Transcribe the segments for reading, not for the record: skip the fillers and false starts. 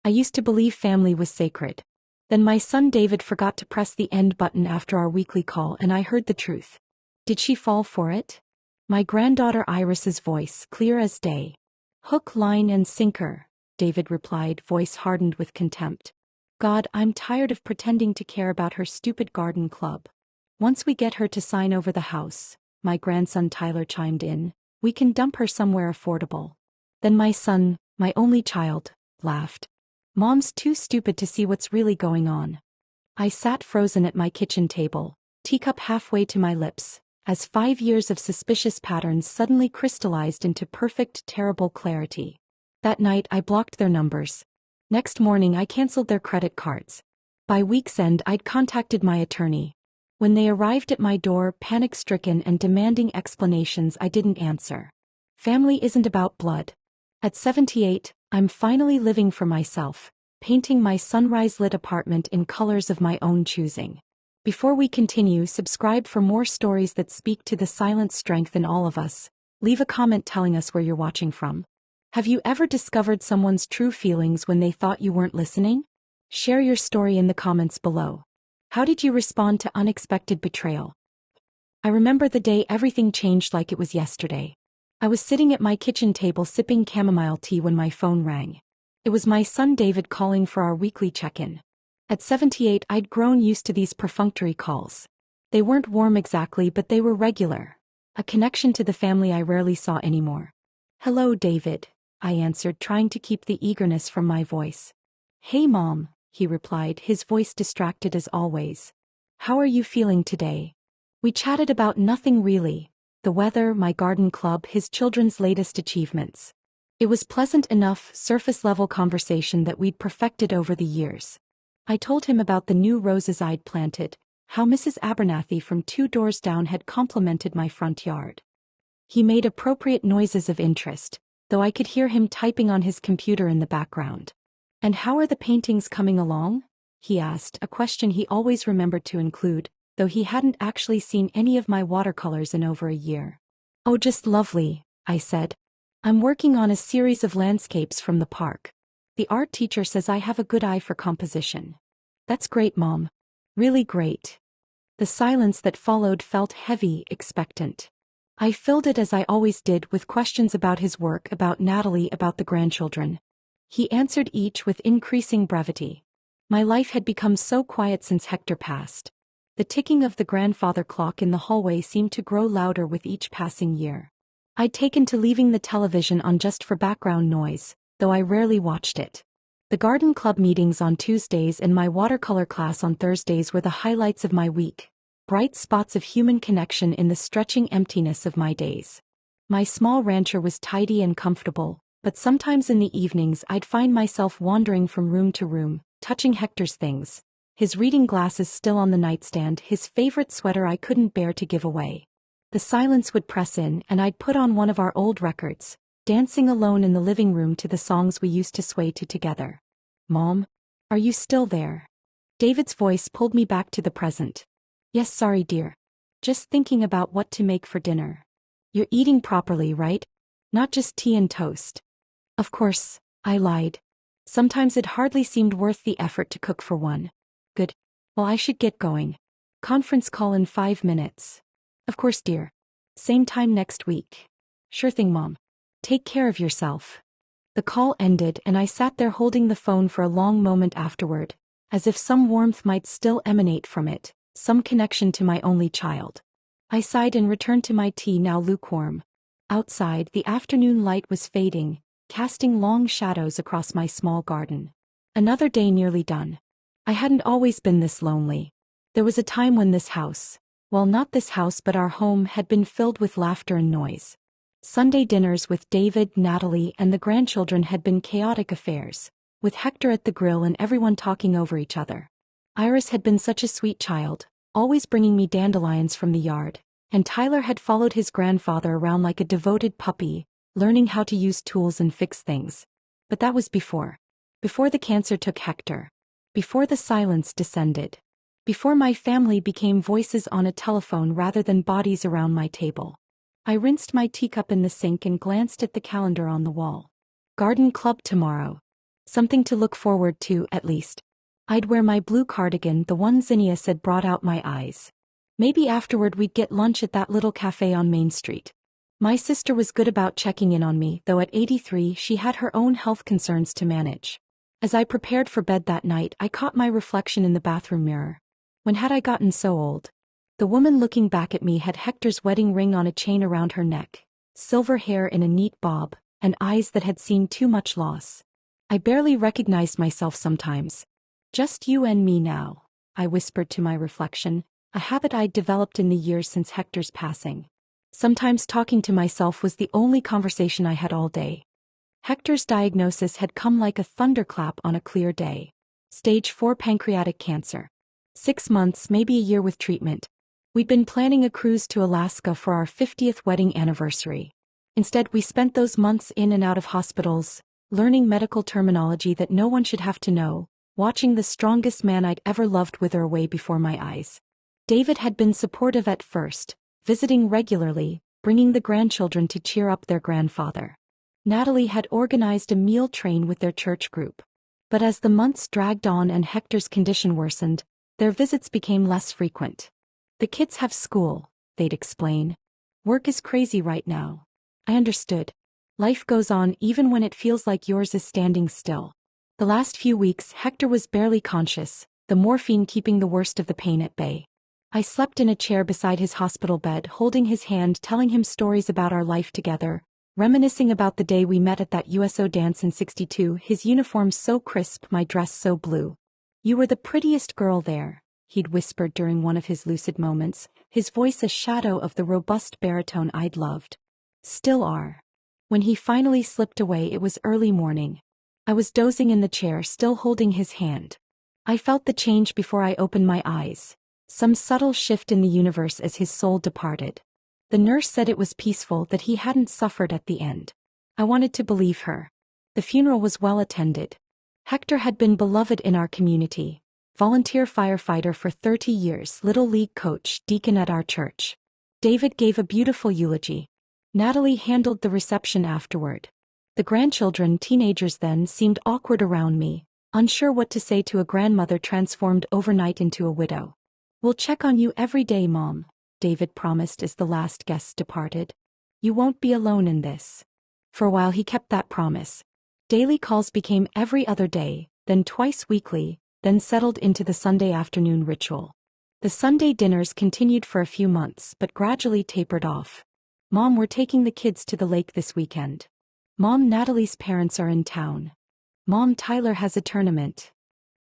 I used to believe family was sacred. Then my son David forgot to press the end button after our weekly call and I heard the truth. Did she fall for it? My granddaughter Iris's voice, clear as day. Hook, line, and sinker, David replied, voice hardened with contempt. God, I'm tired of pretending to care about her stupid garden club. Once we get her to sign over the house, my grandson Tyler chimed in, we can dump her somewhere affordable. Then my son, my only child, laughed. Mom's too stupid to see what's really going on. I sat frozen at my kitchen table, teacup halfway to my lips, as 5 years of suspicious patterns suddenly crystallized into perfect, terrible clarity. That night I blocked their numbers. Next morning I canceled their credit cards. By week's end I'd contacted my attorney. When they arrived at my door, panic-stricken and demanding explanations, I didn't answer. Family isn't about blood. At 78, I'm finally living for myself, painting my sunrise-lit apartment in colors of my own choosing. Before we continue, subscribe for more stories that speak to the silent strength in all of us. Leave a comment telling us where you're watching from. Have you ever discovered someone's true feelings when they thought you weren't listening? Share your story in the comments below. How did you respond to unexpected betrayal? I remember the day everything changed like it was yesterday. I was sitting at my kitchen table sipping chamomile tea when my phone rang. It was my son David calling for our weekly check-in. At 78, I'd grown used to these perfunctory calls. They weren't warm exactly, but they were regular. A connection to the family I rarely saw anymore. Hello, David, I answered, trying to keep the eagerness from my voice. Hey, Mom, he replied, his voice distracted as always. How are you feeling today? We chatted about nothing really. The weather, my garden club, his children's latest achievements. It was pleasant enough, surface-level conversation that we'd perfected over the years. I told him about the new roses I'd planted, how Mrs. Abernathy from 2 doors down had complimented my front yard. He made appropriate noises of interest, though I could hear him typing on his computer in the background. And how are the paintings coming along? He asked, a question he always remembered to include, though he hadn't actually seen any of my watercolors in over a year. Oh, just lovely, I said. I'm working on a series of landscapes from the park. The art teacher says I have a good eye for composition. That's great, Mom. Really great. The silence that followed felt heavy, expectant. I filled it as I always did with questions about his work, about Natalie, about the grandchildren. He answered each with increasing brevity. My life had become so quiet since Hector passed. The ticking of the grandfather clock in the hallway seemed to grow louder with each passing year. I'd taken to leaving the television on just for background noise, though I rarely watched it. The garden club meetings on Tuesdays and my watercolor class on Thursdays were the highlights of my week, bright spots of human connection in the stretching emptiness of my days. My small rancher was tidy and comfortable, but sometimes in the evenings I'd find myself wandering from room to room, touching Hector's things, his reading glasses still on the nightstand, his favorite sweater I couldn't bear to give away. The silence would press in and I'd put on one of our old records, dancing alone in the living room to the songs we used to sway to together. Mom, are you still there? David's voice pulled me back to the present. Yes, sorry, dear. Just thinking about what to make for dinner. You're eating properly, right? Not just tea and toast. Of course, I lied. Sometimes it hardly seemed worth the effort to cook for one. Good. Well, I should get going. Conference call in 5 minutes. Of course, dear. Same time next week. Sure thing, Mom. Take care of yourself. The call ended and I sat there holding the phone for a long moment afterward, as if some warmth might still emanate from it, some connection to my only child. I sighed and returned to my tea, now lukewarm. Outside, the afternoon light was fading, casting long shadows across my small garden. Another day nearly done. I hadn't always been this lonely. There was a time when this house, well, not this house but our home, had been filled with laughter and noise. Sunday dinners with David, Natalie, and the grandchildren had been chaotic affairs, with Hector at the grill and everyone talking over each other. Iris had been such a sweet child, always bringing me dandelions from the yard, and Tyler had followed his grandfather around like a devoted puppy, learning how to use tools and fix things. But that was before the cancer took Hector, before the silence descended, before my family became voices on a telephone rather than bodies around my table. I rinsed my teacup in the sink and glanced at the calendar on the wall. Garden club tomorrow. Something to look forward to, at least. I'd wear my blue cardigan, the one Zinnia said brought out my eyes. Maybe afterward we'd get lunch at that little cafe on Main Street. My sister was good about checking in on me, though at 83 she had her own health concerns to manage. As I prepared for bed that night, I caught my reflection in the bathroom mirror. When had I gotten so old? The woman looking back at me had Hector's wedding ring on a chain around her neck, silver hair in a neat bob, and eyes that had seen too much loss. I barely recognized myself sometimes. Just you and me now, I whispered to my reflection, a habit I'd developed in the years since Hector's passing. Sometimes talking to myself was the only conversation I had all day. Hector's diagnosis had come like a thunderclap on a clear day. Stage 4 pancreatic cancer. 6 months, maybe a year with treatment. We'd been planning a cruise to Alaska for our 50th wedding anniversary. Instead, we spent those months in and out of hospitals, learning medical terminology that no one should have to know, watching the strongest man I'd ever loved wither away before my eyes. David had been supportive at first, visiting regularly, bringing the grandchildren to cheer up their grandfather. Natalie had organized a meal train with their church group. But as the months dragged on and Hector's condition worsened, their visits became less frequent. The kids have school, they'd explain. Work is crazy right now. I understood. Life goes on even when it feels like yours is standing still. The last few weeks, Hector was barely conscious, the morphine keeping the worst of the pain at bay. I slept in a chair beside his hospital bed, holding his hand, telling him stories about our life together, reminiscing about the day we met at that USO dance in '62, his uniform so crisp, my dress so blue. You were the prettiest girl there, he'd whispered during one of his lucid moments, his voice a shadow of the robust baritone I'd loved. Still are. When he finally slipped away, it was early morning. I was dozing in the chair, still holding his hand. I felt the change before I opened my eyes. Some subtle shift in the universe as his soul departed. The nurse said it was peaceful, that he hadn't suffered at the end. I wanted to believe her. The funeral was well attended. Hector had been beloved in our community. Volunteer firefighter for 30 years, little league coach, deacon at our church. David gave a beautiful eulogy. Natalie handled the reception afterward. The grandchildren, teenagers then, seemed awkward around me, unsure what to say to a grandmother transformed overnight into a widow. We'll check on you every day, Mom, David promised as the last guests departed. You won't be alone in this. For a while he kept that promise. Daily calls became every other day, then twice weekly, then settled into the Sunday afternoon ritual. The Sunday dinners continued for a few months but gradually tapered off. Mom, we're taking the kids to the lake this weekend. Mom, Natalie's parents are in town. Mom, Tyler has a tournament.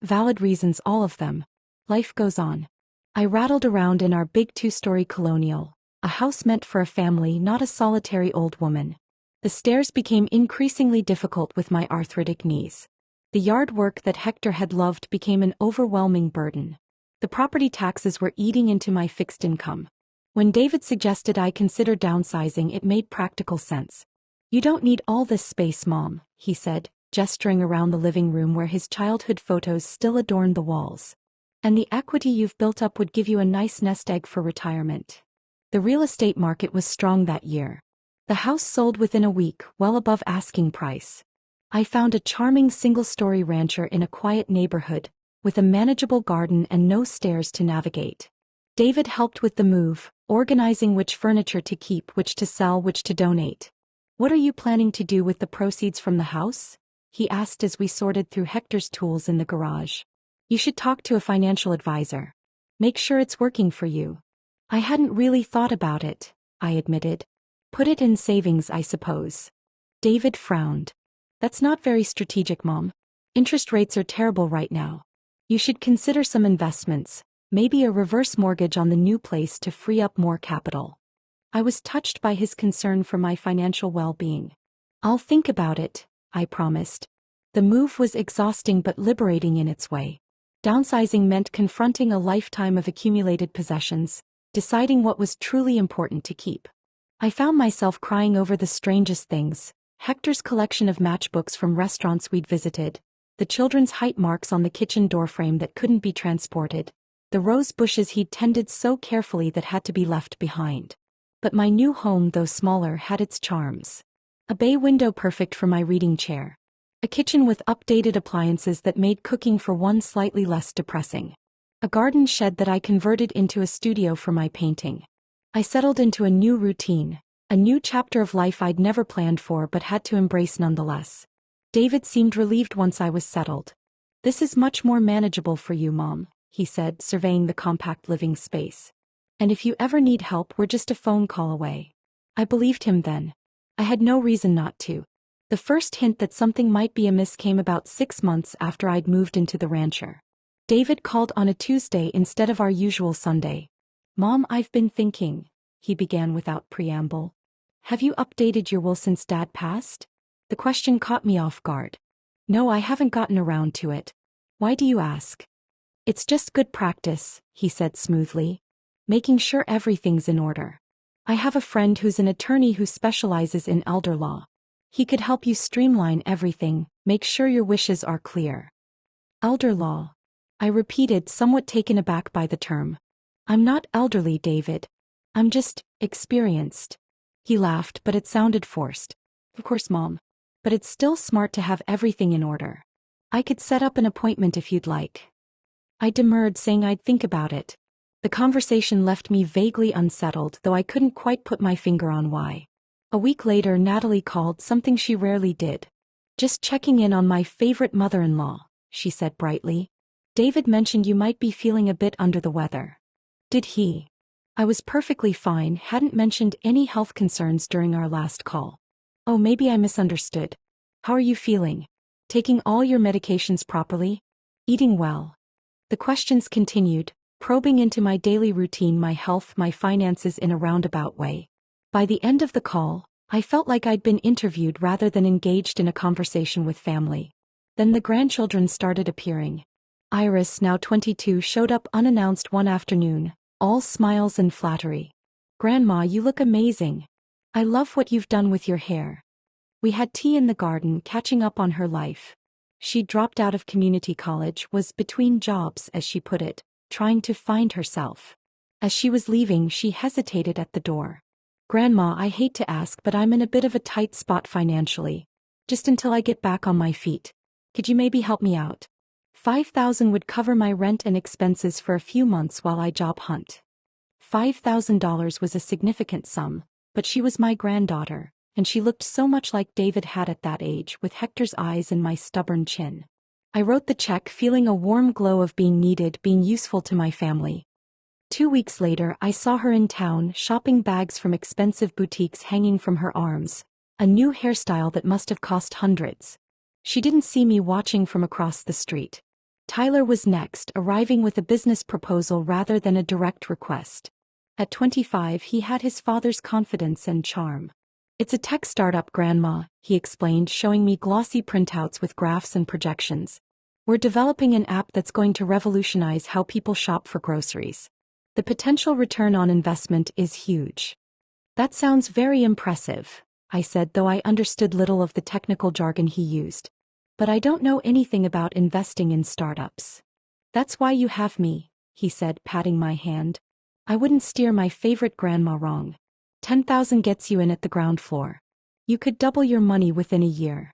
Valid reasons, all of them. Life goes on. I rattled around in our big 2-story colonial, a house meant for a family, not a solitary old woman. The stairs became increasingly difficult with my arthritic knees. The yard work that Hector had loved became an overwhelming burden. The property taxes were eating into my fixed income. When David suggested I consider downsizing, it made practical sense. You don't need all this space, Mom, he said, gesturing around the living room where his childhood photos still adorned the walls. And the equity you've built up would give you a nice nest egg for retirement. The real estate market was strong that year. The house sold within a week, well above asking price. I found a charming single-story rancher in a quiet neighborhood, with a manageable garden and no stairs to navigate. David helped with the move, organizing which furniture to keep, which to sell, which to donate. What are you planning to do with the proceeds from the house? He asked as we sorted through Hector's tools in the garage. You should talk to a financial advisor. Make sure it's working for you. I hadn't really thought about it, I admitted. Put it in savings, I suppose. David frowned. That's not very strategic, Mom. Interest rates are terrible right now. You should consider some investments, maybe a reverse mortgage on the new place to free up more capital. I was touched by his concern for my financial well-being. I'll think about it, I promised. The move was exhausting but liberating in its way. Downsizing meant confronting a lifetime of accumulated possessions, deciding what was truly important to keep. I found myself crying over the strangest things: Hector's collection of matchbooks from restaurants we'd visited, the children's height marks on the kitchen doorframe that couldn't be transported, the rose bushes he'd tended so carefully that had to be left behind. But my new home, though smaller, had its charms. A bay window perfect for my reading chair. A kitchen with updated appliances that made cooking for one slightly less depressing. A garden shed that I converted into a studio for my painting. I settled into a new routine, a new chapter of life I'd never planned for but had to embrace nonetheless. David seemed relieved once I was settled. "This is much more manageable for you, Mom," he said, surveying the compact living space. "And if you ever need help, we're just a phone call away." I believed him then. I had no reason not to. The first hint that something might be amiss came about 6 months after I'd moved into the rancher. David called on a Tuesday instead of our usual Sunday. "Mom, I've been thinking," he began without preamble. "Have you updated your will since Dad passed?" The question caught me off guard. "No, I haven't gotten around to it." "Why do you ask?" "It's just good practice," he said smoothly. "Making sure everything's in order. I have a friend who's an attorney who specializes in elder law. He could help you streamline everything, make sure your wishes are clear." "Elder law?" I repeated, somewhat taken aback by the term. "I'm not elderly, David. I'm just experienced." He laughed, but it sounded forced. "Of course, Mom. But it's still smart to have everything in order. I could set up an appointment if you'd like." I demurred, saying I'd think about it. The conversation left me vaguely unsettled, though I couldn't quite put my finger on why. A week later, Natalie called, something she rarely did. "Just checking in on my favorite mother-in-law," she said brightly. "David mentioned you might be feeling a bit under the weather." "Did he?" I was perfectly fine, hadn't mentioned any health concerns during our last call. "Oh, maybe I misunderstood. How are you feeling? Taking all your medications properly? Eating well?" The questions continued, probing into my daily routine, my health, my finances in a roundabout way. By the end of the call, I felt like I'd been interviewed rather than engaged in a conversation with family. Then the grandchildren started appearing. Iris, now 22, showed up unannounced one afternoon, all smiles and flattery. "Grandma, you look amazing. I love what you've done with your hair." We had tea in the garden, catching up on her life. She dropped out of community college, was between jobs, as she put it, trying to find herself. As she was leaving, she hesitated at the door. "Grandma, I hate to ask, but I'm in a bit of a tight spot financially. Just until I get back on my feet. Could you maybe help me out? $5,000 would cover my rent and expenses for a few months while I job hunt." $5,000 was a significant sum, but she was my granddaughter, and she looked so much like David had at that age, with Hector's eyes and my stubborn chin. I wrote the check, feeling a warm glow of being needed, being useful to my family. 2 weeks later, I saw her in town, shopping bags from expensive boutiques hanging from her arms, a new hairstyle that must have cost hundreds. She didn't see me watching from across the street. Tyler was next, arriving with a business proposal rather than a direct request. At 25, he had his father's confidence and charm. "It's a tech startup, Grandma," he explained, showing me glossy printouts with graphs and projections. "We're developing an app that's going to revolutionize how people shop for groceries. The potential return on investment is huge." "That sounds very impressive," I said, though I understood little of the technical jargon he used. "But I don't know anything about investing in startups." "That's why you have me," he said, patting my hand. "I wouldn't steer my favorite grandma wrong. 10,000 gets you in at the ground floor. You could double your money within a year."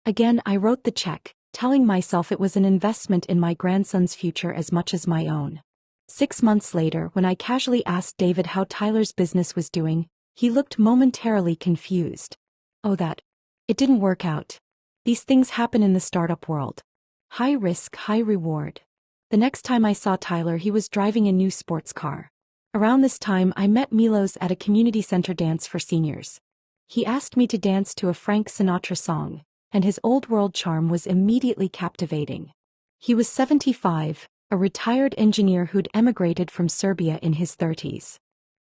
Again, I wrote the check, telling myself it was an investment in my grandson's future as much as my own. 6 months later, when I casually asked David how Tyler's business was doing, he looked momentarily confused. "Oh, that. It didn't work out. These things happen in the startup world. High risk, high reward." The next time I saw Tyler, he was driving a new sports car. Around this time, I met Milos at a community center dance for seniors. He asked me to dance to a Frank Sinatra song, and his old world charm was immediately captivating. He was 75, a retired engineer who'd emigrated from Serbia in his 30s.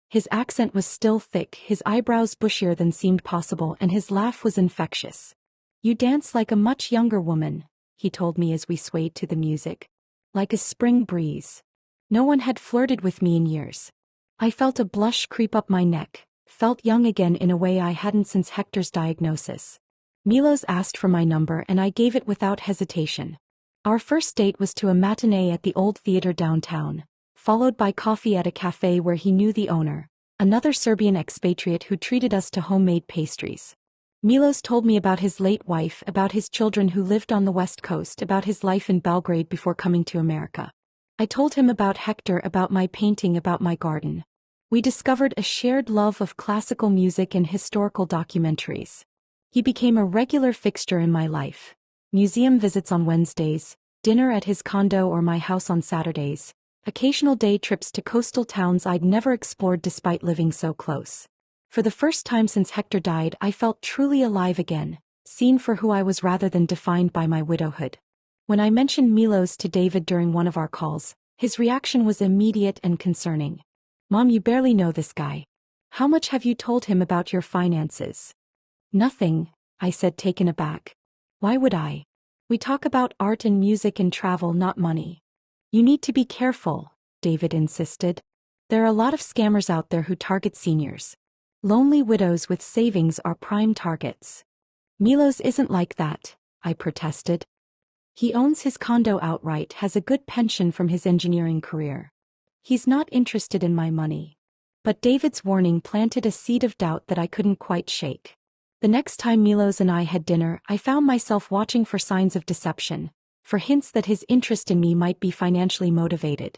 His accent was still thick, his eyebrows bushier than seemed possible, and his laugh was infectious. "You dance like a much younger woman," he told me as we swayed to the music. "Like a spring breeze." No one had flirted with me in years. I felt a blush creep up my neck, felt young again in a way I hadn't since Hector's diagnosis. Milos asked for my number and I gave it without hesitation. Our first date was to a matinee at the old theater downtown, followed by coffee at a cafe where he knew the owner, another Serbian expatriate who treated us to homemade pastries. Milos told me about his late wife, about his children who lived on the West Coast, about his life in Belgrade before coming to America. I told him about Hector, about my painting, about my garden. We discovered a shared love of classical music and historical documentaries. He became a regular fixture in my life. Museum visits on Wednesdays, dinner at his condo or my house on Saturdays, occasional day trips to coastal towns I'd never explored despite living so close. For the first time since Hector died, I felt truly alive again, seen for who I was rather than defined by my widowhood. When I mentioned Milos to David during one of our calls, his reaction was immediate and concerning. "Mom, you barely know this guy. How much have you told him about your finances?" "Nothing," I said, taken aback. "Why would I? We talk about art and music and travel, not money." "You need to be careful," David insisted. "There are a lot of scammers out there who target seniors. Lonely widows with savings are prime targets." "Milos isn't like that," I protested. "He owns his condo outright, has a good pension from his engineering career. He's not interested in my money." But David's warning planted a seed of doubt that I couldn't quite shake. The next time Milos and I had dinner, I found myself watching for signs of deception, for hints that his interest in me might be financially motivated.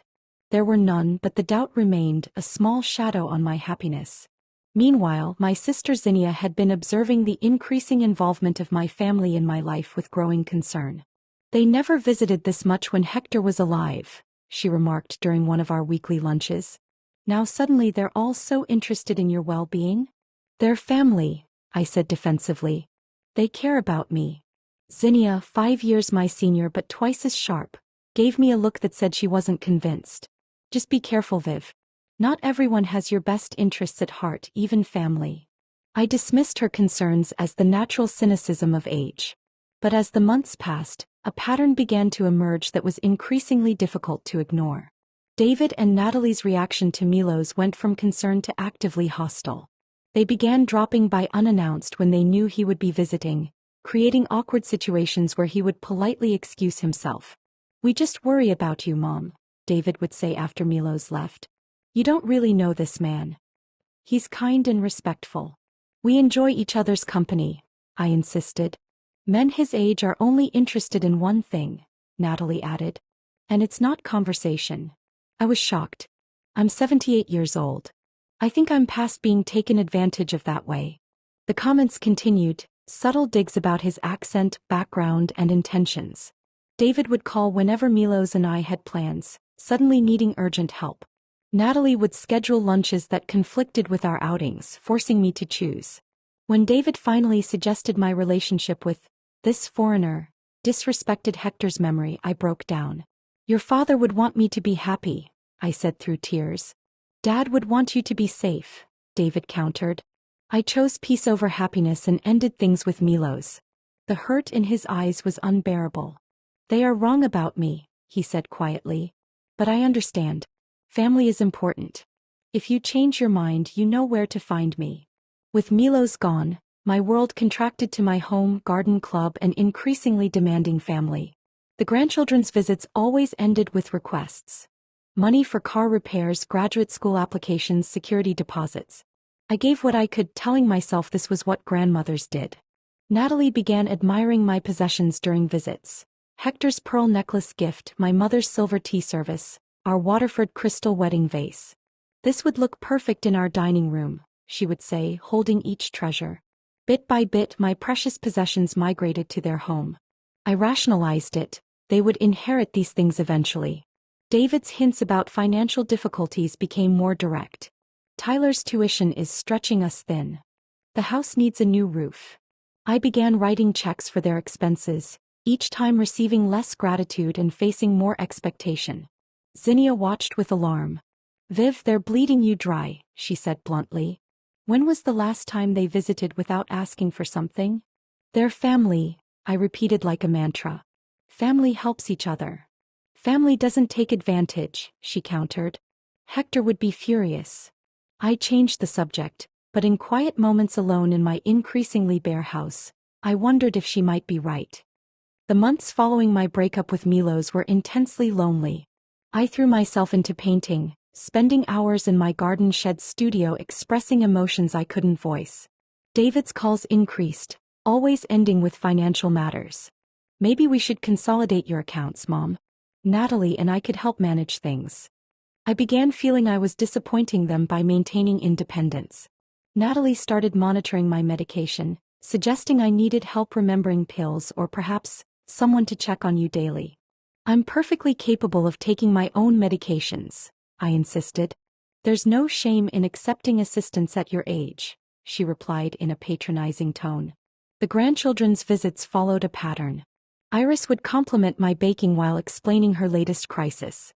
There were none, but the doubt remained, a small shadow on my happiness. Meanwhile, my sister Zinnia had been observing the increasing involvement of my family in my life with growing concern. "They never visited this much when Hector was alive," she remarked during one of our weekly lunches. "Now suddenly they're all so interested in your well-being?" "They're family," I said defensively. "They care about me." Zinnia, 5 years my senior but twice as sharp, gave me a look that said she wasn't convinced. "Just be careful, Viv. Not everyone has your best interests at heart, even family." I dismissed her concerns as the natural cynicism of age. But as the months passed, a pattern began to emerge that was increasingly difficult to ignore. David and Natalie's reaction to Milos went from concern to actively hostile. They began dropping by unannounced when they knew he would be visiting, creating awkward situations where he would politely excuse himself. "We just worry about you, Mom," David would say after Milos left. "You don't really know this man. He's kind and respectful. We enjoy each other's company," I insisted. "Men his age are only interested in one thing," Natalie added. "And it's not conversation." I was shocked. I'm 78 years old. I think I'm past being taken advantage of that way. The comments continued, subtle digs about his accent, background, and intentions. David would call whenever Milos and I had plans, suddenly needing urgent help. Natalie would schedule lunches that conflicted with our outings, forcing me to choose. When David finally suggested my relationship with this foreigner disrespected Hector's memory, I broke down. "Your father would want me to be happy," I said through tears. "Dad would want you to be safe," David countered. I chose peace over happiness and ended things with Milos. The hurt in his eyes was unbearable. "They are wrong about me," he said quietly. "But I understand. Family is important. If you change your mind, you know where to find me." With Milos gone, my world contracted to my home, garden club, and increasingly demanding family. The grandchildren's visits always ended with requests. Money for car repairs, graduate school applications, security deposits. I gave what I could, telling myself this was what grandmothers did. Natalie began admiring my possessions during visits. Hector's pearl necklace gift, my mother's silver tea service, our Waterford crystal wedding vase. "This would look perfect in our dining room," she would say, holding each treasure. Bit by bit, my precious possessions migrated to their home. I rationalized it. They would inherit these things eventually. David's hints about financial difficulties became more direct. "Tyler's tuition is stretching us thin. The house needs a new roof." I began writing checks for their expenses, each time receiving less gratitude and facing more expectation. Zinnia watched with alarm. "Viv, they're bleeding you dry," she said bluntly. "When was the last time they visited without asking for something?" "They're family," I repeated like a mantra. "Family helps each other." "Family doesn't take advantage," she countered. "Hector would be furious." I changed the subject, but in quiet moments alone in my increasingly bare house, I wondered if she might be right. The months following my breakup with Milos were intensely lonely. I threw myself into painting, spending hours in my garden shed studio expressing emotions I couldn't voice. David's calls increased, always ending with financial matters. Maybe we should consolidate your accounts, Mom. Natalie and I could help manage things. I began feeling I was disappointing them by maintaining independence. Natalie started monitoring my medication, suggesting I needed help remembering pills or perhaps someone to check on you daily. I'm perfectly capable of taking my own medications, I insisted. There's no shame in accepting assistance at your age, she replied in a patronizing tone. The grandchildren's visits followed a pattern. Iris would compliment my baking while explaining her latest crisis.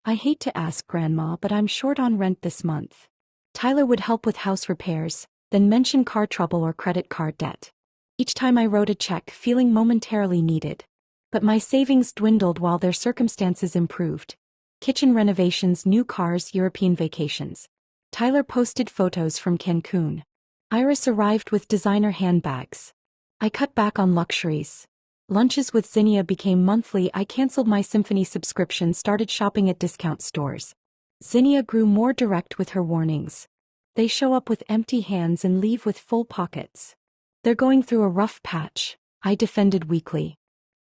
I hate to ask, Grandma, but I'm short on rent this month. Tyler would help with house repairs, then mention car trouble or credit card debt. Each time I wrote a check, feeling momentarily needed. But my savings dwindled while their circumstances improved. Kitchen renovations, new cars, European vacations. Tyler posted photos from Cancun. Iris arrived with designer handbags. I cut back on luxuries. Lunches with Zinnia became monthly. I canceled my Symphony subscription, started shopping at discount stores. Zinnia grew more direct with her warnings. They show up with empty hands and leave with full pockets. They're going through a rough patch, I defended weakly.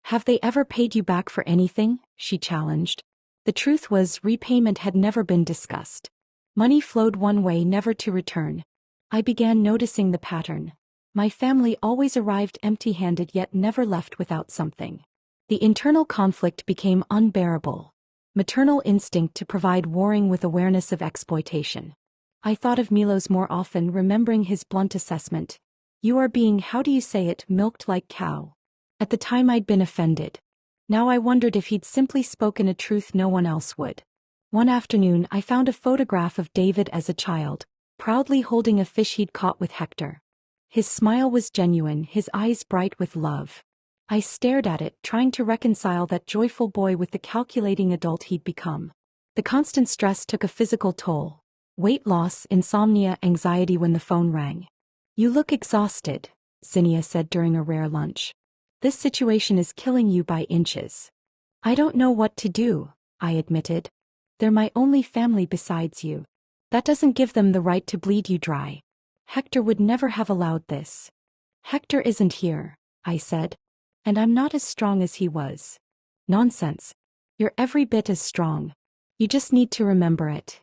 Have they ever paid you back for anything? She challenged. The truth was, repayment had never been discussed. Money flowed one way, never to return. I began noticing the pattern. My family always arrived empty-handed yet never left without something. The internal conflict became unbearable. Maternal instinct to provide warring with awareness of exploitation. I thought of Milos more often, remembering his blunt assessment. You are being, how do you say it, milked like cow. At the time I'd been offended. Now I wondered if he'd simply spoken a truth no one else would. One afternoon I found a photograph of David as a child, proudly holding a fish he'd caught with Hector. His smile was genuine, his eyes bright with love. I stared at it, trying to reconcile that joyful boy with the calculating adult he'd become. The constant stress took a physical toll. Weight loss, insomnia, anxiety when the phone rang. You look exhausted, Zinnia said during a rare lunch. This situation is killing you by inches. I don't know what to do, I admitted. They're my only family besides you. That doesn't give them the right to bleed you dry. Hector would never have allowed this. Hector isn't here, I said. And I'm not as strong as he was. Nonsense. You're every bit as strong. You just need to remember it.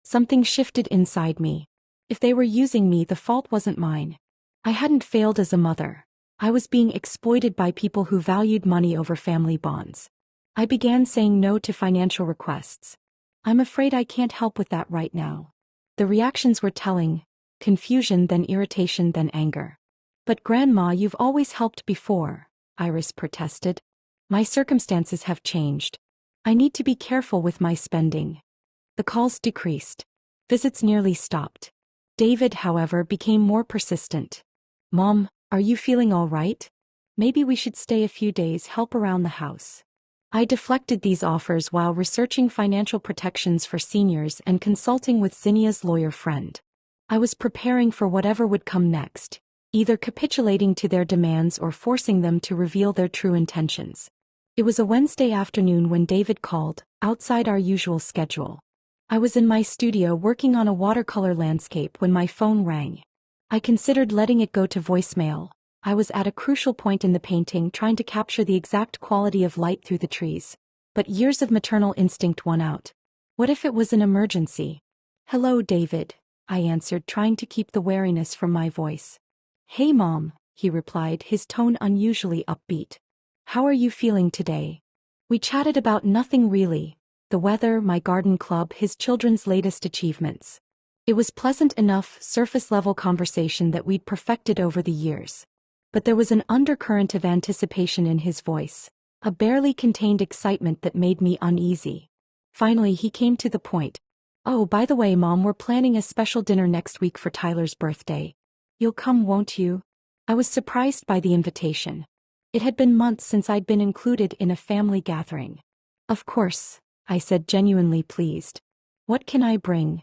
Something shifted inside me. If they were using me, the fault wasn't mine. I hadn't failed as a mother. I was being exploited by people who valued money over family bonds. I began saying no to financial requests. I'm afraid I can't help with that right now. The reactions were telling. Confusion, then irritation, then anger. But Grandma, you've always helped before, Iris protested. My circumstances have changed. I need to be careful with my spending. The calls decreased. Visits nearly stopped. David, however, became more persistent. Mom, are you feeling all right? Maybe we should stay a few days, help around the house. I deflected these offers while researching financial protections for seniors and consulting with Zinnia's lawyer friend. I was preparing for whatever would come next, either capitulating to their demands or forcing them to reveal their true intentions. It was a Wednesday afternoon when David called, outside our usual schedule. I was in my studio working on a watercolor landscape when my phone rang. I considered letting it go to voicemail. I was at a crucial point in the painting, trying to capture the exact quality of light through the trees. But years of maternal instinct won out. What if it was an emergency? Hello, David, I answered, trying to keep the wariness from my voice. Hey, Mom, he replied, his tone unusually upbeat. How are you feeling today? We chatted about nothing really. The weather, my garden club, his children's latest achievements. It was pleasant enough, surface-level conversation that we'd perfected over the years. But there was an undercurrent of anticipation in his voice, a barely contained excitement that made me uneasy. Finally, he came to the point. Oh, by the way, Mom, we're planning a special dinner next week for Tyler's birthday. You'll come, won't you? I was surprised by the invitation. It had been months since I'd been included in a family gathering. Of course, I said, genuinely pleased. What can I bring?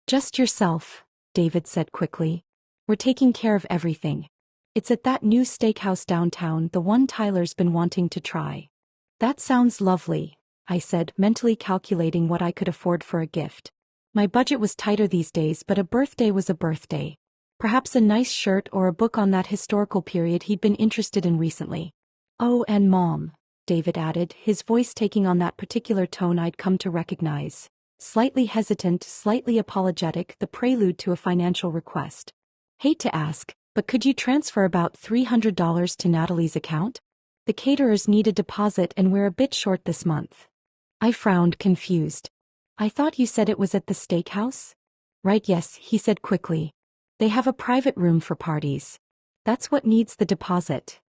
Just yourself, David said quickly. We're taking care of everything. It's at that new steakhouse downtown, the one Tyler's been wanting to try. That sounds lovely, I said, mentally calculating what I could afford for a gift. My budget was tighter these days, but a birthday was a birthday. Perhaps a nice shirt or a book on that historical period he'd been interested in recently. Oh, and Mom, David added, his voice taking on that particular tone I'd come to recognize. Slightly hesitant, slightly apologetic, the prelude to a financial request. Hate to ask, but could you transfer about $300 to Natalie's account? The caterers need a deposit and we're a bit short this month. I frowned, confused. I thought you said it was at the steakhouse? Right, yes, he said quickly. They have a private room for parties. That's what needs the deposit.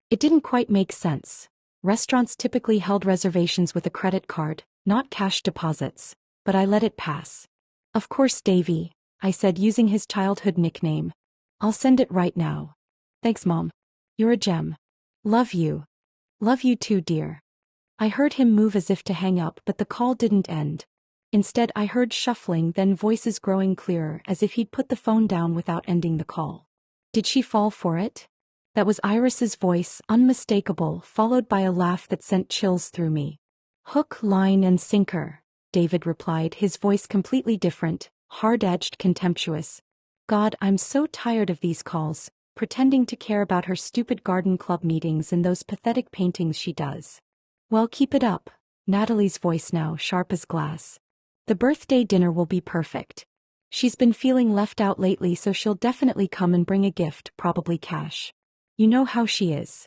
It didn't quite make sense. Restaurants typically held reservations with a credit card, not cash deposits, but I let it pass. Of course, Davy, I said using his childhood nickname. I'll send it right now. Thanks, Mom. You're a gem. Love you. Love you too, dear. I heard him move as if to hang up, but the call didn't end. Instead, I heard shuffling, then voices growing clearer, as if he'd put the phone down without ending the call. Did she fall for it? That was Iris's voice, unmistakable, followed by a laugh that sent chills through me. Hook, line, and sinker, David replied, his voice completely different, hard-edged, contemptuous. God, I'm so tired of these calls, pretending to care about her stupid garden club meetings and those pathetic paintings she does. Well, keep it up, Natalie's voice now sharp as glass. The birthday dinner will be perfect. She's been feeling left out lately, so she'll definitely come and bring a gift, probably cash. You know how she is.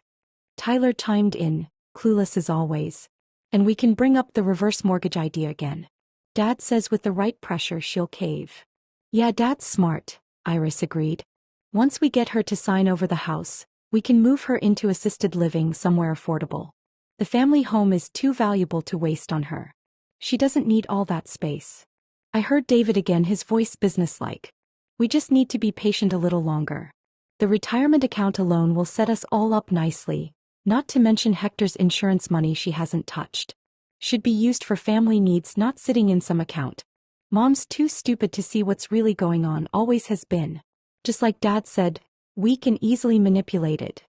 Tyler chimed in, clueless as always. And we can bring up the reverse mortgage idea again. Dad says with the right pressure she'll cave. Yeah, Dad's smart, Iris agreed. Once we get her to sign over the house, we can move her into assisted living somewhere affordable. The family home is too valuable to waste on her. She doesn't need all that space. I heard David again, his voice businesslike. We just need to be patient a little longer. The retirement account alone will set us all up nicely, not to mention Hector's insurance money she hasn't touched. Should be used for family needs, not sitting in some account. Mom's too stupid to see what's really going on, always has been. Just like Dad said, weak and easily manipulated.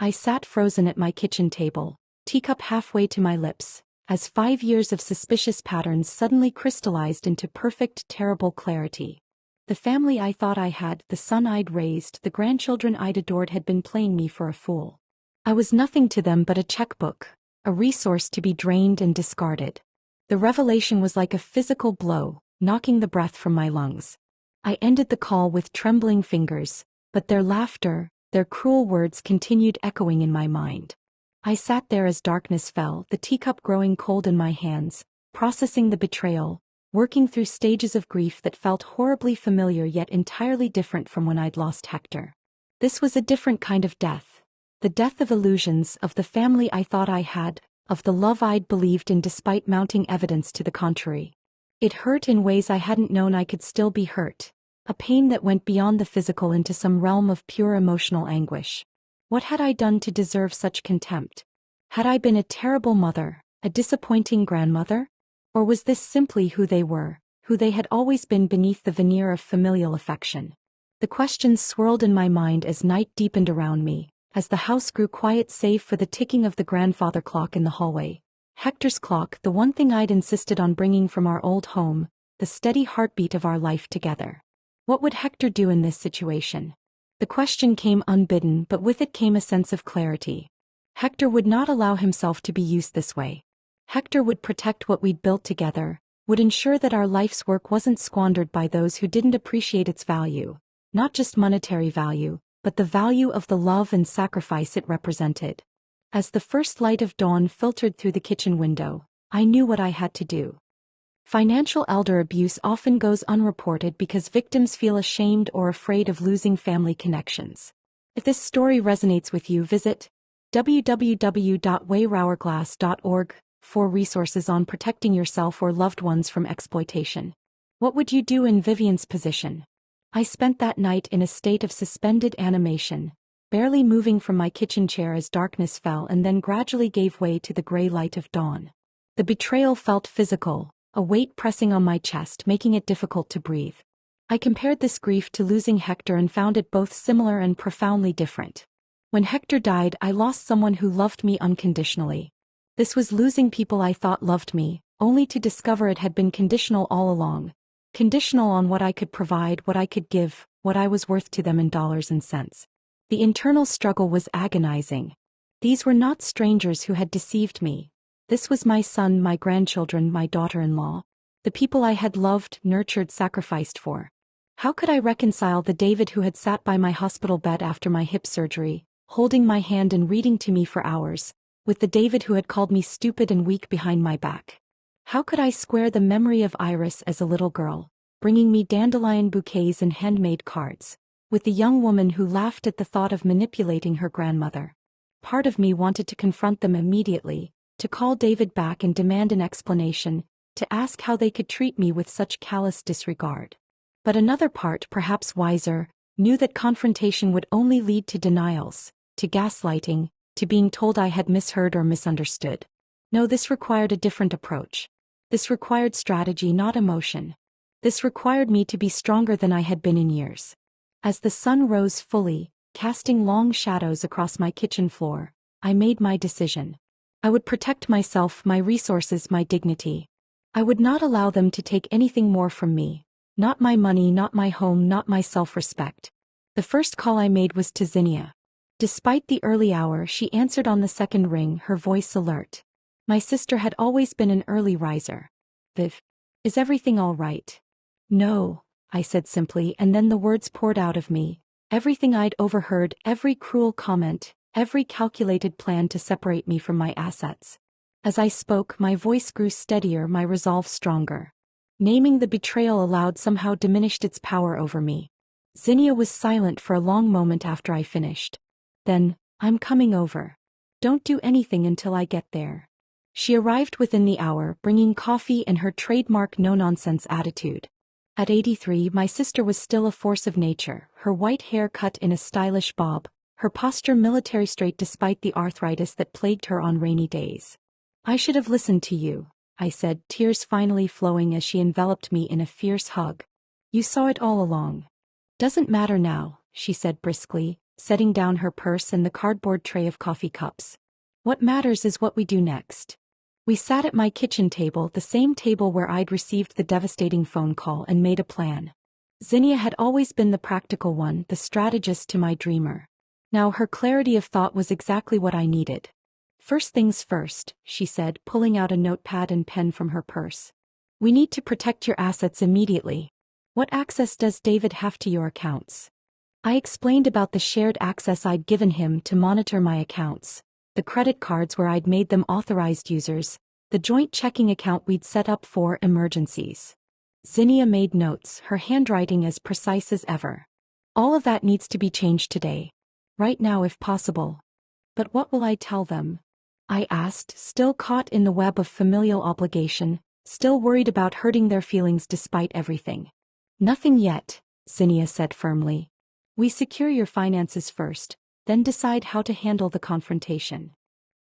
I sat frozen at my kitchen table, teacup halfway to my lips, as 5 years of suspicious patterns suddenly crystallized into perfect, terrible clarity. The family I thought I had, the son I'd raised, the grandchildren I'd adored had been playing me for a fool. I was nothing to them but a checkbook, a resource to be drained and discarded. The revelation was like a physical blow, knocking the breath from my lungs. I ended the call with trembling fingers, but their laughter, their cruel words continued echoing in my mind. I sat there as darkness fell, the teacup growing cold in my hands, processing the betrayal, working through stages of grief that felt horribly familiar yet entirely different from when I'd lost Hector. This was a different kind of death. The death of illusions, of the family I thought I had, of the love I'd believed in despite mounting evidence to the contrary. It hurt in ways I hadn't known I could still be hurt, a pain that went beyond the physical into some realm of pure emotional anguish. What had I done to deserve such contempt? Had I been a terrible mother, a disappointing grandmother? Or was this simply who they were, who they had always been beneath the veneer of familial affection? The questions swirled in my mind as night deepened around me, as the house grew quiet save for the ticking of the grandfather clock in the hallway. Hector's clock, the one thing I'd insisted on bringing from our old home, the steady heartbeat of our life together. What would Hector do in this situation? The question came unbidden, but with it came a sense of clarity. Hector would not allow himself to be used this way. Hector would protect what we'd built together, would ensure that our life's work wasn't squandered by those who didn't appreciate its value, not just monetary value, but the value of the love and sacrifice it represented. As the first light of dawn filtered through the kitchen window, I knew what I had to do. Financial elder abuse often goes unreported because victims feel ashamed or afraid of losing family connections. If this story resonates with you, visit www.wayhourglass.org for resources on protecting yourself or loved ones from exploitation. What would you do in Vivian's position? I spent that night in a state of suspended animation, barely moving from my kitchen chair as darkness fell and then gradually gave way to the gray light of dawn. The betrayal felt physical, a weight pressing on my chest, making it difficult to breathe. I compared this grief to losing Hector and found it both similar and profoundly different. When Hector died, I lost someone who loved me unconditionally. This was losing people I thought loved me, only to discover it had been conditional all along. Conditional on what I could provide, what I could give, what I was worth to them in dollars and cents. The internal struggle was agonizing. These were not strangers who had deceived me. This was my son, my grandchildren, my daughter-in-law, the people I had loved, nurtured, sacrificed for. How could I reconcile the David who had sat by my hospital bed after my hip surgery, holding my hand and reading to me for hours, with the David who had called me stupid and weak behind my back? How could I square the memory of Iris as a little girl, bringing me dandelion bouquets and handmade cards, with the young woman who laughed at the thought of manipulating her grandmother? Part of me wanted to confront them immediately, to call David back and demand an explanation, to ask how they could treat me with such callous disregard. But another part, perhaps wiser, knew that confrontation would only lead to denials, to gaslighting, to being told I had misheard or misunderstood. No, this required a different approach. This required strategy, not emotion. This required me to be stronger than I had been in years. As the sun rose fully, casting long shadows across my kitchen floor, I made my decision. I would protect myself, my resources, my dignity. I would not allow them to take anything more from me. Not my money, not my home, not my self-respect. The first call I made was to Zinnia. Despite the early hour, she answered on the second ring, her voice alert. My sister had always been an early riser. Viv, is everything all right? No, I said simply, and then the words poured out of me. Everything I'd overheard, every cruel comment, every calculated plan to separate me from my assets. As I spoke, my voice grew steadier, my resolve stronger. Naming the betrayal aloud somehow diminished its power over me. Zinnia was silent for a long moment after I finished. Then, I'm coming over. Don't do anything until I get there. She arrived within the hour, bringing coffee and her trademark no-nonsense attitude. At 83, my sister was still a force of nature, her white hair cut in a stylish bob, her posture military straight despite the arthritis that plagued her on rainy days. I should have listened to you, I said, tears finally flowing as she enveloped me in a fierce hug. You saw it all along. Doesn't matter now, she said briskly, setting down her purse and the cardboard tray of coffee cups. What matters is what we do next. We sat at my kitchen table, the same table where I'd received the devastating phone call, and made a plan. Zinnia had always been the practical one, the strategist to my dreamer. Now her clarity of thought was exactly what I needed. First things first, she said, pulling out a notepad and pen from her purse. We need to protect your assets immediately. What access does David have to your accounts? I explained about the shared access I'd given him to monitor my accounts, the credit cards where I'd made them authorized users, the joint checking account we'd set up for emergencies. Zinnia made notes, her handwriting as precise as ever. All of that needs to be changed today. Right now if possible. But what will I tell them? I asked, still caught in the web of familial obligation, still worried about hurting their feelings despite everything. Nothing yet, Zinnia said firmly. We secure your finances first, then decide how to handle the confrontation.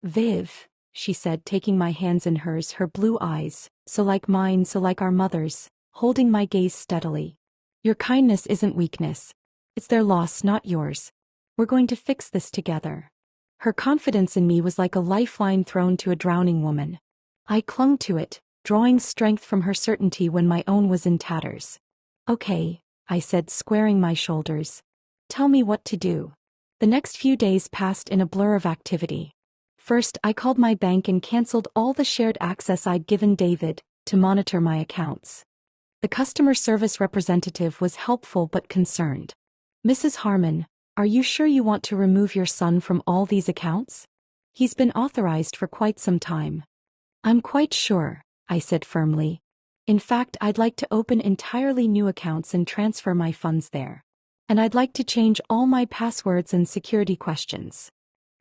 Viv, she said, taking my hands in hers, her blue eyes, so like mine, so like our mother's, holding my gaze steadily. Your kindness isn't weakness. It's their loss, not yours. We're going to fix this together. Her confidence in me was like a lifeline thrown to a drowning woman. I clung to it, drawing strength from her certainty when my own was in tatters. Okay, I said, squaring my shoulders. Tell me what to do. The next few days passed in a blur of activity. First, I called my bank and canceled all the shared access I'd given David to monitor my accounts. The customer service representative was helpful but concerned. Mrs. Harmon, are you sure you want to remove your son from all these accounts? He's been authorized for quite some time. I'm quite sure, I said firmly. In fact, I'd like to open entirely new accounts and transfer my funds there. And I'd like to change all my passwords and security questions.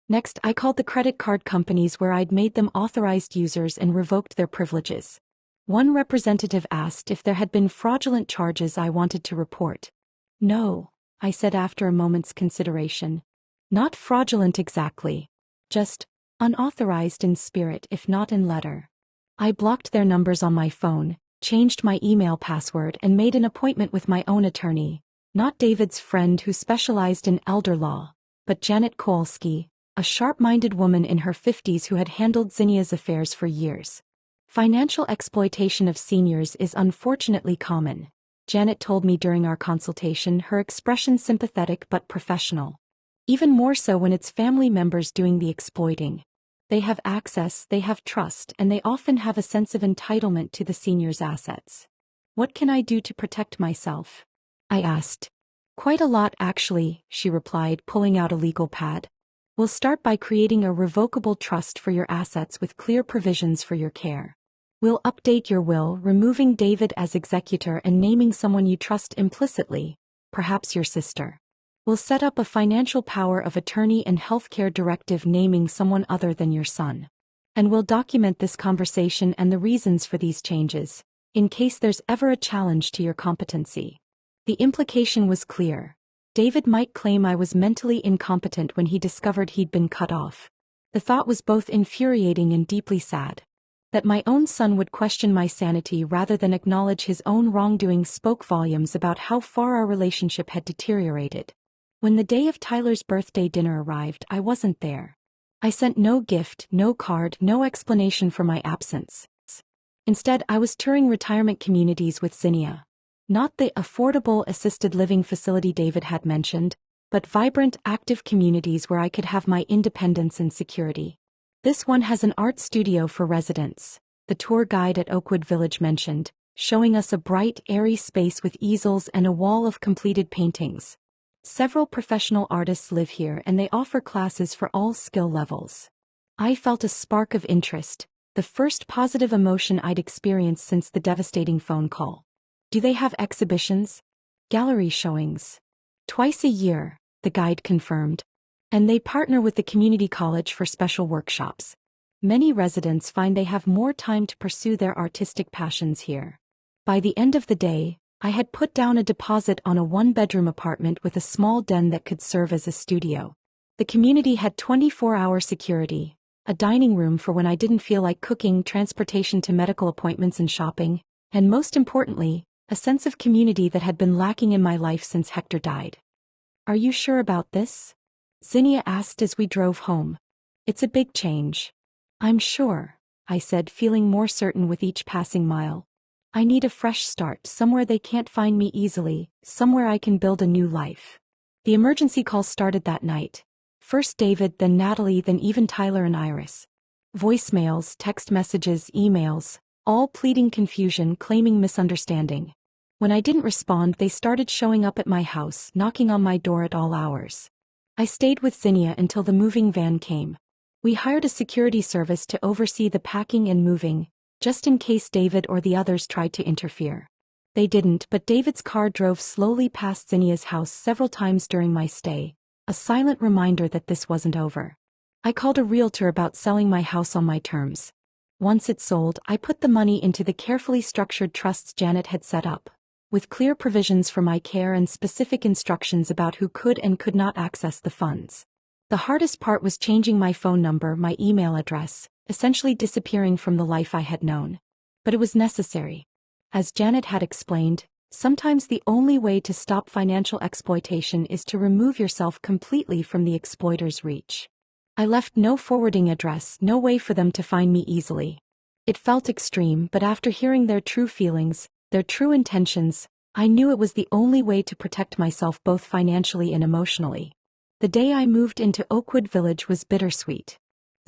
Next, I called the credit card companies where I'd made them authorized users and revoked their privileges. One representative asked if there had been fraudulent charges I wanted to report. No, I said after a moment's consideration. Not fraudulent exactly. Just unauthorized in spirit if not in letter. I blocked their numbers on my phone, changed my email password and made an appointment with my own attorney, not David's friend who specialized in elder law, but Janet Kowalski, a sharp-minded woman in her 50s who had handled Zinnia's affairs for years. Financial exploitation of seniors is unfortunately common. Janet told me during our consultation, her expression sympathetic but professional. Even more so when it's family members doing the exploiting. They have access, they have trust, and they often have a sense of entitlement to the senior's assets. What can I do to protect myself? I asked. Quite a lot actually, she replied, pulling out a legal pad. We'll start by creating a revocable trust for your assets with clear provisions for your care. We'll update your will, removing David as executor and naming someone you trust implicitly, perhaps your sister. We'll set up a financial power of attorney and healthcare directive naming someone other than your son. And we'll document this conversation and the reasons for these changes, in case there's ever a challenge to your competency. The implication was clear. David might claim I was mentally incompetent when he discovered he'd been cut off. The thought was both infuriating and deeply sad. That my own son would question my sanity rather than acknowledge his own wrongdoing spoke volumes about how far our relationship had deteriorated. When the day of Tyler's birthday dinner arrived, I wasn't there. I sent no gift, no card, no explanation for my absence. Instead, I was touring retirement communities with Zinnia. Not the affordable assisted living facility David had mentioned, but vibrant, active communities where I could have my independence and security. This one has an art studio for residents, the tour guide at Oakwood Village mentioned, showing us a bright, airy space with easels and a wall of completed paintings. Several professional artists live here and they offer classes for all skill levels. I felt a spark of interest, the first positive emotion I'd experienced since the devastating phone call. Do they have exhibitions? Gallery showings? Twice a year, the guide confirmed. And they partner with the community college for special workshops. Many residents find they have more time to pursue their artistic passions here. By the end of the day, I had put down a deposit on a one-bedroom apartment with a small den that could serve as a studio. The community had 24-hour security, a dining room for when I didn't feel like cooking, transportation to medical appointments and shopping, and most importantly, a sense of community that had been lacking in my life since Hector died. Are you sure about this? Zinnia asked as we drove home. It's a big change. I'm sure, I said, feeling more certain with each passing mile. I need a fresh start, somewhere they can't find me easily, somewhere I can build a new life. The emergency call started that night. First David, then Natalie, then even Tyler and Iris. Voicemails, text messages, emails, all pleading confusion, claiming misunderstanding. When I didn't respond, they started showing up at my house, knocking on my door at all hours. I stayed with Zinnia until the moving van came. We hired a security service to oversee the packing and moving, just in case David or the others tried to interfere. They didn't, but David's car drove slowly past Zinnia's house several times during my stay, a silent reminder that this wasn't over. I called a realtor about selling my house on my terms. Once it sold, I put the money into the carefully structured trusts Janet had set up, with clear provisions for my care and specific instructions about who could and could not access the funds. The hardest part was changing my phone number, my email address, essentially disappearing from the life I had known. But it was necessary. As Janet had explained, sometimes the only way to stop financial exploitation is to remove yourself completely from the exploiter's reach. I left no forwarding address, no way for them to find me easily. It felt extreme, but after hearing their true feelings, their true intentions, I knew it was the only way to protect myself both financially and emotionally. The day I moved into Oakwood Village was bittersweet.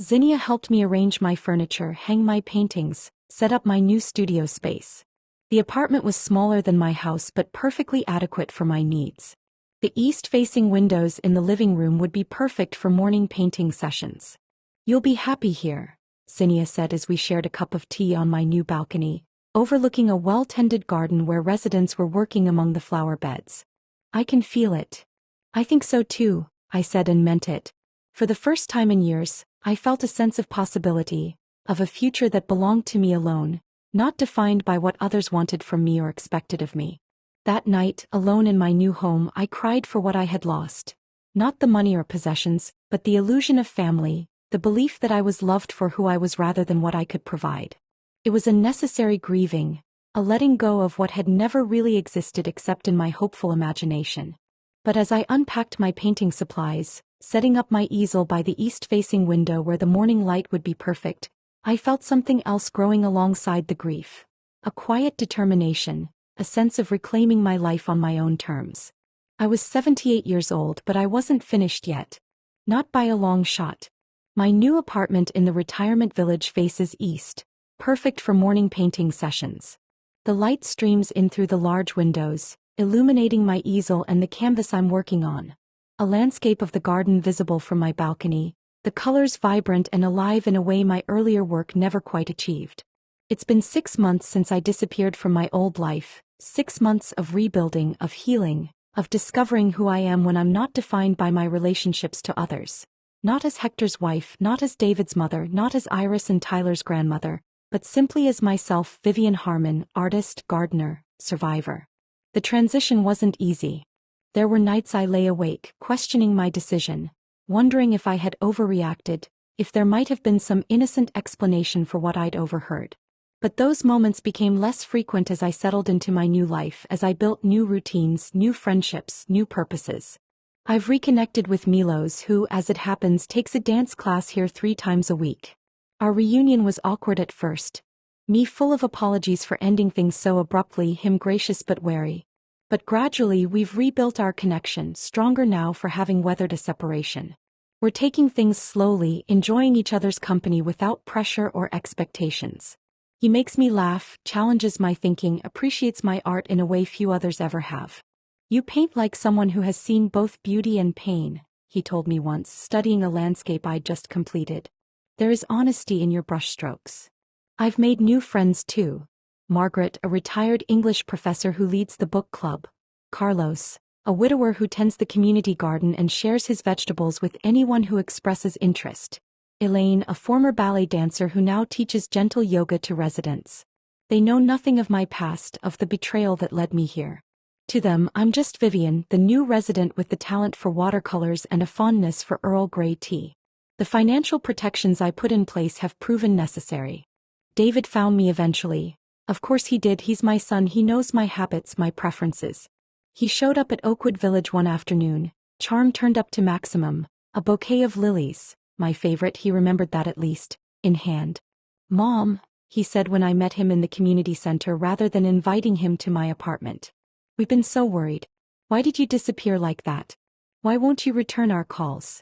Zinnia helped me arrange my furniture, hang my paintings, set up my new studio space. The apartment was smaller than my house but perfectly adequate for my needs. The east-facing windows in the living room would be perfect for morning painting sessions. You'll be happy here, Zinnia said as we shared a cup of tea on my new balcony, overlooking a well-tended garden where residents were working among the flower beds. I can feel it. I think so too, I said and meant it. For the first time in years, I felt a sense of possibility, of a future that belonged to me alone, not defined by what others wanted from me or expected of me. That night, alone in my new home, I cried for what I had lost. Not the money or possessions, but the illusion of family, the belief that I was loved for who I was rather than what I could provide. It was a necessary grieving, a letting go of what had never really existed except in my hopeful imagination. But as I unpacked my painting supplies, setting up my easel by the east-facing window where the morning light would be perfect, I felt something else growing alongside the grief. A quiet determination, a sense of reclaiming my life on my own terms. I was 78 years old, but I wasn't finished yet. Not by a long shot. My new apartment in the retirement village faces east, perfect for morning painting sessions. The light streams in through the large windows, illuminating my easel and the canvas I'm working on. A landscape of the garden visible from my balcony, the colors vibrant and alive in a way my earlier work never quite achieved. It's been 6 months since I disappeared from my old life, 6 months of rebuilding, of healing, of discovering who I am when I'm not defined by my relationships to others. Not as Hector's wife, not as David's mother, not as Iris and Tyler's grandmother, but simply as myself, Vivian Harmon, artist, gardener, survivor. The transition wasn't easy. There were nights I lay awake, questioning my decision, wondering if I had overreacted, if there might have been some innocent explanation for what I'd overheard. But those moments became less frequent as I settled into my new life, as I built new routines, new friendships, new purposes. I've reconnected with Milos, who, as it happens, takes a dance class here 3 times a week. Our reunion was awkward at first. Me full of apologies for ending things so abruptly, him gracious but wary. But gradually we've rebuilt our connection, stronger now for having weathered a separation. We're taking things slowly, enjoying each other's company without pressure or expectations. He makes me laugh, challenges my thinking, appreciates my art in a way few others ever have. You paint like someone who has seen both beauty and pain, he told me once, studying a landscape I'd just completed. There is honesty in your brushstrokes. I've made new friends too. Margaret, a retired English professor who leads the book club. Carlos, a widower who tends the community garden and shares his vegetables with anyone who expresses interest. Elaine, a former ballet dancer who now teaches gentle yoga to residents. They know nothing of my past, of the betrayal that led me here. To them, I'm just Vivian, the new resident with the talent for watercolors and a fondness for Earl Grey tea. The financial protections I put in place have proven necessary. David found me eventually. Of course he did, he's my son, he knows my habits, my preferences. He showed up at Oakwood Village one afternoon, charm turned up to maximum, a bouquet of lilies, my favorite, he remembered that at least, in hand. "Mom," he said when I met him in the community center rather than inviting him to my apartment. "We've been so worried. Why did you disappear like that? Why won't you return our calls?"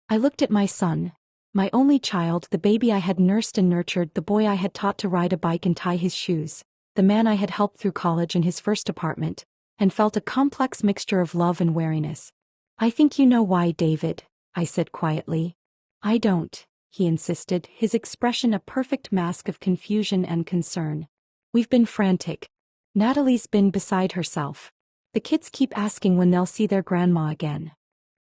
I looked at my son, my only child, the baby I had nursed and nurtured, the boy I had taught to ride a bike and tie his shoes, the man I had helped through college in his first apartment, and felt a complex mixture of love and wariness. "I think you know why, David," I said quietly. "I don't," he insisted, his expression a perfect mask of confusion and concern. "We've been frantic. Natalie's been beside herself. The kids keep asking when they'll see their grandma again."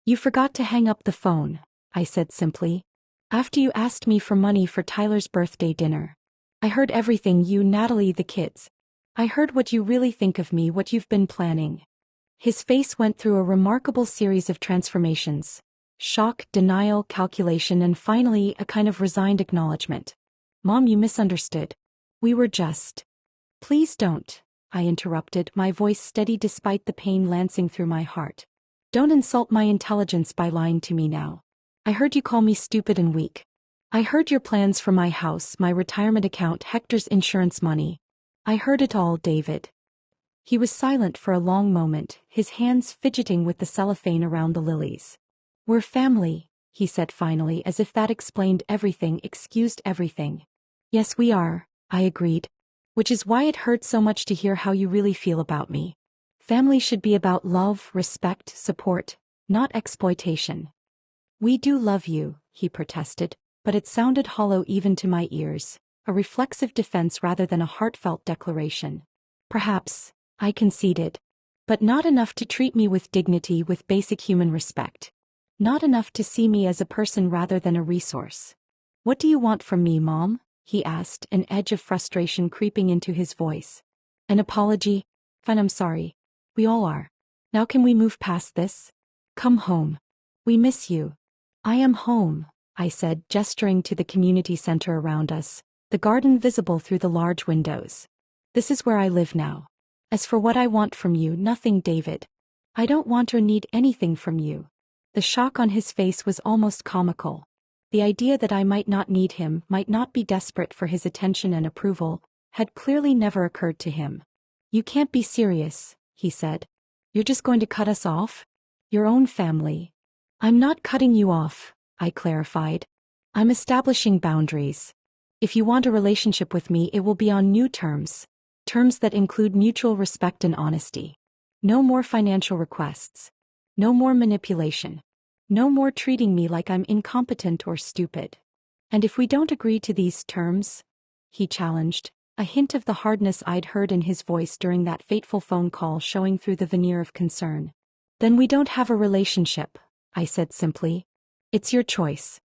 "You forgot to hang up the phone," I said simply. "After you asked me for money for Tyler's birthday dinner. I heard everything, you, Natalie, the kids. I heard what you really think of me, what you've been planning." His face went through a remarkable series of transformations. Shock, denial, calculation, and finally a kind of resigned acknowledgement. "Mom, you misunderstood. We were just—" "Please don't," I interrupted, my voice steady despite the pain lancing through my heart. "Don't insult my intelligence by lying to me now. I heard you call me stupid and weak. I heard your plans for my house, my retirement account, Hector's insurance money. I heard it all, David." He was silent for a long moment, his hands fidgeting with the cellophane around the lilies. "We're family," he said finally, as if that explained everything, excused everything. "Yes, we are," I agreed. "Which is why it hurt so much to hear how you really feel about me. Family should be about love, respect, support, not exploitation." "We do love you," he protested, but it sounded hollow even to my ears, a reflexive defense rather than a heartfelt declaration. "Perhaps," I conceded, "but not enough to treat me with dignity, with basic human respect. Not enough to see me as a person rather than a resource." "What do you want from me, Mom?" he asked, an edge of frustration creeping into his voice. "An apology? Fine, I'm sorry. We all are. Now can we move past this? Come home. We miss you." "I am home," I said, gesturing to the community center around us, the garden visible through the large windows. "This is where I live now. As for what I want from you, nothing, David. I don't want or need anything from you." The shock on his face was almost comical. The idea that I might not need him, might not be desperate for his attention and approval, had clearly never occurred to him. You can't be serious, he said. You're just going to cut us off? Your own family. I'm not cutting you off, I clarified. I'm establishing boundaries. If you want a relationship with me, it will be on new terms. Terms that include mutual respect and honesty. No more financial requests. No more manipulation. No more treating me like I'm incompetent or stupid. And if we don't agree to these terms, he challenged, a hint of the hardness I'd heard in his voice during that fateful phone call showing through the veneer of concern. Then we don't have a relationship, I said simply. It's your choice.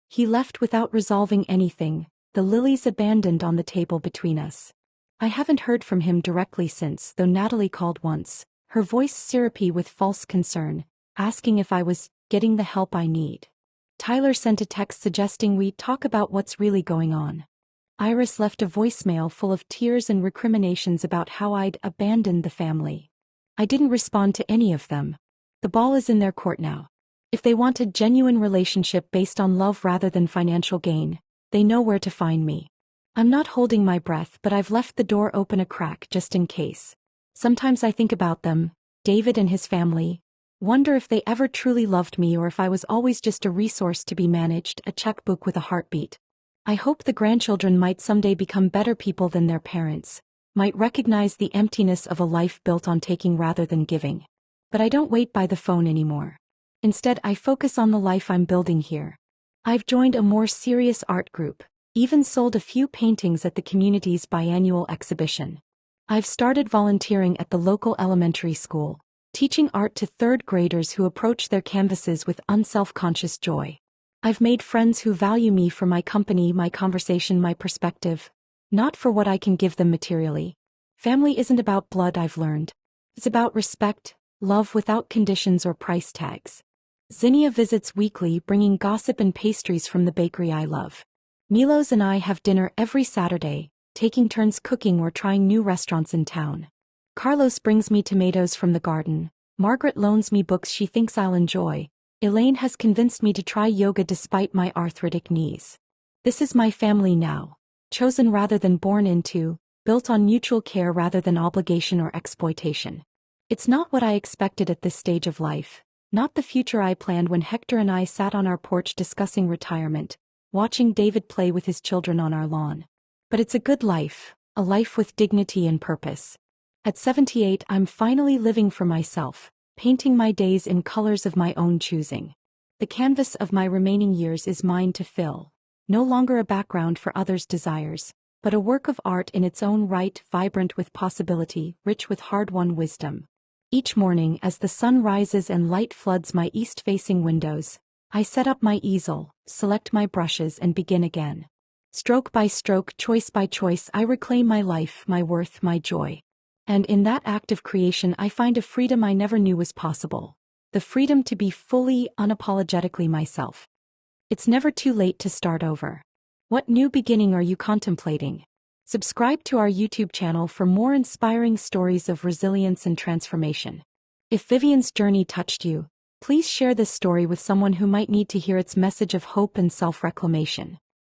He left without resolving anything, the lilies abandoned on the table between us. I haven't heard from him directly since, though Natalie called once, her voice syrupy with false concern, asking if I was getting the help I need. Tyler sent a text suggesting we talk about what's really going on. Iris left a voicemail full of tears and recriminations about how I'd abandoned the family. I didn't respond to any of them. The ball is in their court now. If they want a genuine relationship based on love rather than financial gain, they know where to find me. I'm not holding my breath, but I've left the door open a crack just in case. Sometimes I think about them, David and his family, wonder if they ever truly loved me or if I was always just a resource to be managed, a checkbook with a heartbeat. I hope the grandchildren might someday become better people than their parents, might recognize the emptiness of a life built on taking rather than giving. But I don't wait by the phone anymore. Instead, I focus on the life I'm building here. I've joined a more serious art group, even sold a few paintings at the community's biannual exhibition. I've started volunteering at the local elementary school, teaching art to third graders who approach their canvases with unself-conscious joy. I've made friends who value me for my company, my conversation, my perspective, not for what I can give them materially. Family isn't about blood, I've learned. It's about respect, love without conditions or price tags. Zinnia visits weekly, bringing gossip and pastries from the bakery I love. Milos and I have dinner every Saturday, taking turns cooking or trying new restaurants in town. Carlos brings me tomatoes from the garden. Margaret loans me books she thinks I'll enjoy. Elaine has convinced me to try yoga despite my arthritic knees. This is my family now. Chosen rather than born into, built on mutual care rather than obligation or exploitation. It's not what I expected at this stage of life, not the future I planned when Hector and I sat on our porch discussing retirement, watching David play with his children on our lawn. But it's a good life, a life with dignity and purpose. At 78, I'm finally living for myself, painting my days in colors of my own choosing. The canvas of my remaining years is mine to fill, no longer a background for others' desires, but a work of art in its own right, vibrant with possibility, rich with hard-won wisdom. Each morning as the sun rises and light floods my east-facing windows, I set up my easel, select my brushes and begin again. Stroke by stroke, choice by choice, I reclaim my life, my worth, my joy. And in that act of creation I find a freedom I never knew was possible. The freedom to be fully, unapologetically myself. It's never too late to start over. What new beginning are you contemplating? Subscribe to our YouTube channel for more inspiring stories of resilience and transformation. If Vivian's journey touched you, please share this story with someone who might need to hear its message of hope and self-reclamation.